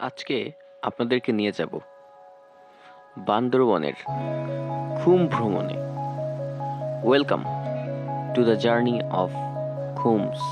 আজকে আপনাদেরকে নিয়ে যাব বান্দরবনের খুম ভ্রমণে। Welcome to the journey of Khums.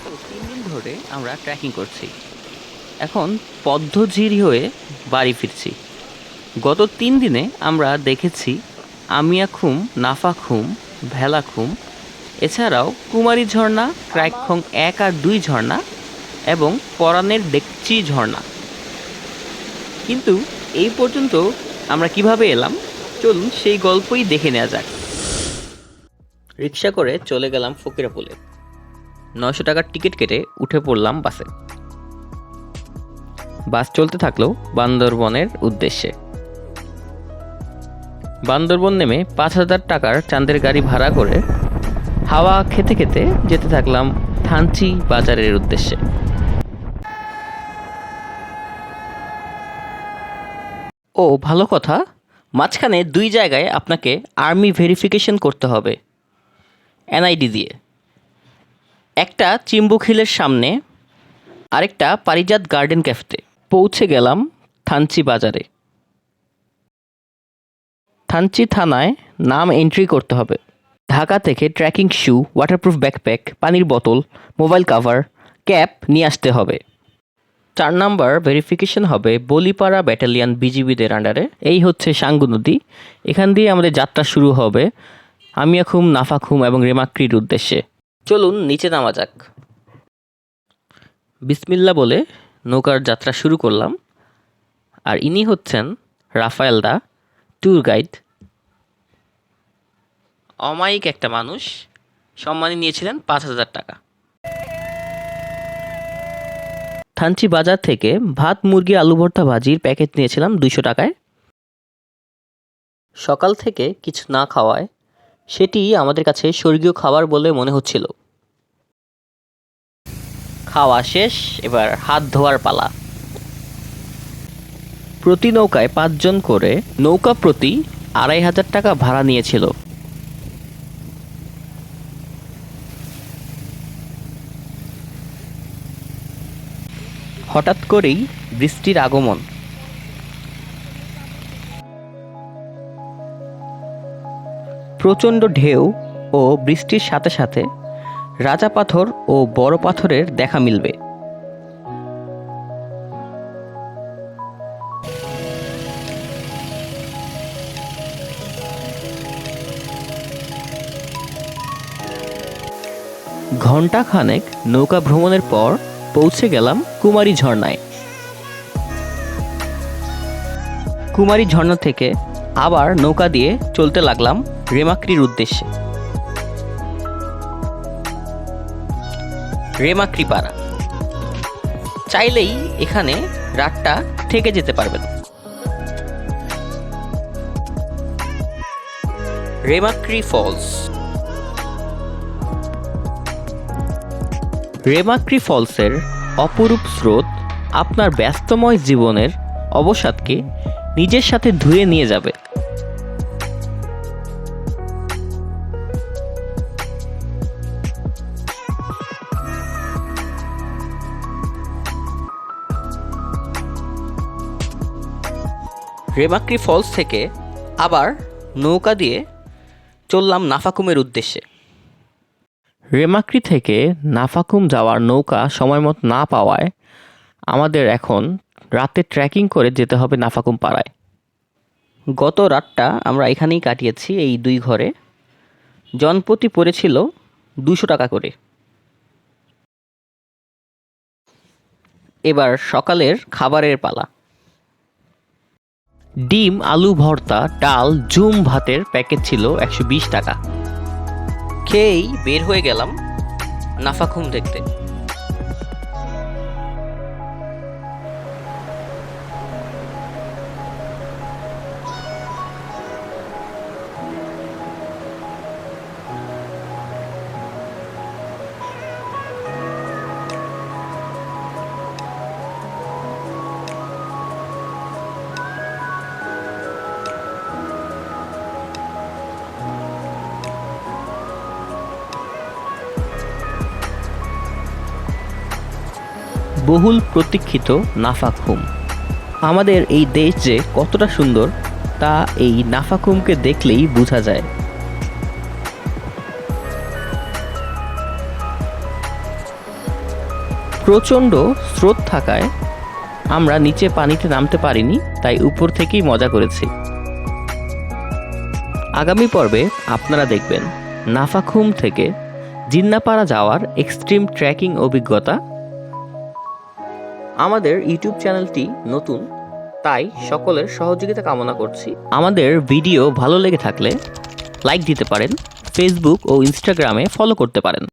গত 3 দিন ধরে আমরা ট্রেকিং করছি। এখন পদ্মঝিরি হয়ে বাড়ি ফিরছি। গত 3 দিনে আমরা দেখেছি আমিয়াখুম, নাফাখুম, ভেলাখুম, এছাড়াও কুমারী ঝর্ণা, ক্রাইকখং 1 আর 2 ঝর্ণা এবং পরাণের ডেকচি ঝর্ণা। কিন্তু এই পর্যন্ত আমরা কিভাবে এলাম, চলুন সেই গল্পই দেখে নেওয়া যাক। রিক্সা করে চলে গেলাম ফকিরাপুলে। 900 টাকার টিকিট কেটে উঠে পড়লাম বাসে। বাস চলতে থাকলো বান্দরবনের উদ্দেশ্যে। বান্দরবন নেমে 5000 টাকার চাঁদের গাড়ি ভাড়া করে হাওয়া খেতে খেতে যেতে থাকলাম থানচি বাজারের উদ্দেশ্যে। ও ভালো কথা, মাঝখানে 2 জায়গায় আপনাকে আর্মি ভেরিফিকেশন করতে হবে এনআইডি দিয়ে। একটা চিম্বুক হিলের সামনে, আরেকটা পারিজাত গার্ডেন ক্যাফেতে। পৌঁছে গেলাম থানচি বাজারে। থানচি থানায় নাম এন্ট্রি করতে হবে। ঢাকা থেকে ট্রেকিং শু, ওয়াটারপ্রুফ ব্যাকপ্যাক, পানির বোতল, মোবাইল কাভার, ক্যাপ নিয়ে আসতে হবে। 4 নাম্বার ভেরিফিকেশন হবে বলিপাড়া ব্যাটালিয়ন বিজিবিদের আন্ডারে। এই হচ্ছে সাঙ্গু নদী। এখান দিয়ে আমাদের যাত্রা শুরু হবে আমিয়াখুম, নাফাখুম এবং রেমাক্রির উদ্দেশ্যে। চলুন নিচে নামা যাক। বিসমিল্লা বলে নৌকার যাত্রা শুরু করলাম। আর ইনি হচ্ছেন রাফায়েল দা, ট্যুর গাইড। অমায়িক একটা মানুষ, সম্মানী নিয়েছিলেন 5000 টাকা। থানচি বাজার থেকে ভাত, মুরগি, আলু ভর্তা, ভাজির প্যাকেট নিয়েছিলাম 200 টাকায়। সকাল থেকে কিছু না খাওয়ায় সেটি আমাদের কাছে স্বর্গীয় খাবার বলে মনে হচ্ছিল। খাওয়া শেষ, এবার হাত ধোয়ার পালা। প্রতি নৌকায় 5 জন করে, নৌকা প্রতি 2500 টাকা ভাড়া নিয়েছিল। হঠাৎ করেই বৃষ্টির আগমন। প্রচণ্ড ঢেউ ও বৃষ্টির সাথে সাথে রাজা পাথর ও বড় পাথরের দেখা মিলবে। ঘণ্টা খানেক নৌকা ভ্রমণের পর পৌঁছে গেলাম কুমারী ঝর্ণায়। কুমারী ঝর্ণা থেকে আবার নৌকা দিয়ে চলতে লাগলাম রেমাক্রির উদ্দেশ্যে। রেমাক্রি পাড়া, চাইলেই এখানে রাতটা থেকে যেতে পারবেন। রেমাক্রি ফলস। রেমাক্রি ফলসের অপরূপ স্রোত আপনার ব্যস্তময় জীবনের অবসাদকে নিজের সাথে ধুয়ে নিয়ে যাবে। রেমাক্রি ফলস থেকে আবার নৌকা দিয়ে চললাম নাফাকুমের উদ্দেশ্যে। রেমাক্রি থেকে নাফাকুম যাওয়ার নৌকা সময় মতো না পাওয়ায় আমাদের এখন রাতে ট্রেকিং করে যেতে হবে নাফাকুম পাড়ায়। গত রাতটা আমরা এখানেই কাটিয়েছি, এই 2 ঘরে। জনপ্রতি পড়েছিল 200 টাকা করে। এবার সকালের খাবারের পালা। ডিম, আলু ভর্তা, ডাল, জুম ভাতের প্যাকেট ছিল 120 টাকা। খেয়েই বের হয়ে গেলাম নাফাখুম দেখতে। বহুল প্রতীক্ষিত নাফাখুম। আমাদের এই দেশ যে কতটা সুন্দর তা এই নাফাখুমকে দেখলেই বোঝা যায়। প্রচণ্ড স্রোত থাকায় আমরা নিচে পানিতে নামতে পারিনি, তাই উপর থেকেই মজা করেছি। আগামী পর্বে আপনারা দেখবেন নাফাখুম থেকে জিন্নাপাড়া যাওয়ার এক্সট্রিম ট্রেকিং অভিজ্ঞতা। আমাদের ইউটিউব চ্যানেলটি নতুন, তাই সকলের সহযোগিতা কামনা করছি। আমাদের ভিডিও ভালো লেগে থাকলে লাইক দিতে পারেন, ফেসবুক ও ইনস্টাগ্রামে ফলো করতে পারেন।